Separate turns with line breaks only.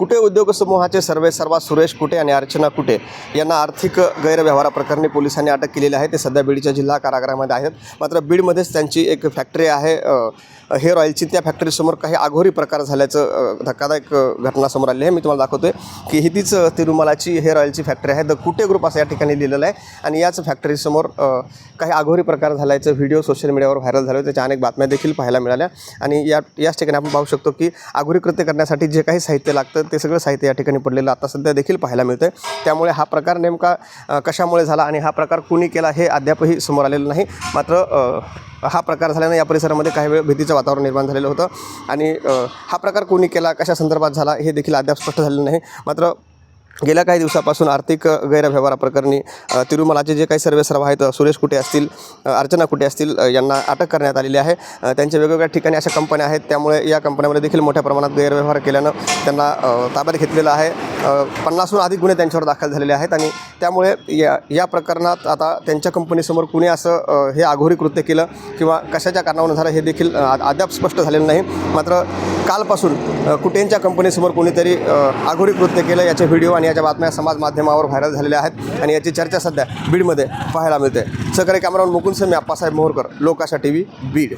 कुटे उद्योग समूहाचे सर्वेसर्वा सुरेश कुटे आणि अर्चना कुटे यांना आर्थिक गैरव्यवहाराप्रकरणी पोलिसांनी अटक केलेली आहे। ते सध्या बीडच्या जिल्हा कारागृहामध्ये आहेत। मात्र बीडमध्येच त्यांची एक फॅक्टरी आहे हेअर ऑइलची। त्या फॅक्टरीसमोर काही आघोरी प्रकार झाल्याचं धक्कादायक घटना समोर आली आहे। मी तुम्हाला दाखवतोय की ही तीच तिरुमलाची हेअर ऑइलची फॅक्टरी आहे। द कुटे ग्रुप असं या ठिकाणी लिहिलेलं आहे आणि याच फॅक्टरीसमोर काही आघोरी प्रकार झाल्याचं व्हिडिओ सोशल मीडियावर व्हायरल झाले। त्याच्या अनेक बातम्या देखील पाहायला मिळाल्या आणि याच ठिकाणी आपण पाहू शकतो की आघोरी कृत्य करण्यासाठी जे काही साहित्य लागतं ते सगळं साहित्य या ठिकाणी पडलेलं आता सध्या देखील पाहायला मिळतं। त्यामुळे हा प्रकार नेमका कशामुळे झाला आणि हा प्रकार कुणी केला हे अद्यापही समोर आलेलं नाही। मात्र हा प्रकार झाल्यानं या परिसरामध्ये काही वेळ भीतीचं वातावरण निर्माण झालेलं होतं आणि हा प्रकार कोणी केला, कशा संदर्भात झाला हे देखील अद्याप स्पष्ट झालेलं नाही। मात्र गेल्या काही दिवसापासून आर्थिक गैरव्यवहाराप्रकरणी तिरुमलाचे जे काही सर्वेसर्वा आहेत सुरेश कुटे असतील, अर्चना कुटे असतील यांना अटक करण्यात आलेली आहे। त्यांच्या वेगवेगळ्या ठिकाणी अशा कंपन्या आहेत, त्यामुळे या कंपन्यामध्ये देखील मोठ्या प्रमाणात गैरव्यवहार केल्यानं त्यांना ताब्यात घेतलेलं आहे। 50हून अधिक गुन्हे त्यांच्यावर दाखल झालेले आहेत आणि त्यामुळे या प्रकरणात आता त्यांच्या कंपनीसमोर कुणी असं हे आघोरी कृत्य केलं किंवा कशाच्या कारणावरून झालं हे देखील अद्याप स्पष्ट झालेलं नाही। मात्र कालपासून कुटेंच्या कंपनीसमोर कोणीतरी आघोरी कृत्य केलं याचे व्हिडिओ आणि याच्या बातम्या समाज माध्यमावर व्हायरल झालेल्या आहेत आणि याची चर्चा सध्या बीडमध्ये पाहायला मिळते। सहकारी कॅमेरामन मुकुंद मी आप्पासाहेब मोहोरकर, लोकाशा टीव्ही बीड।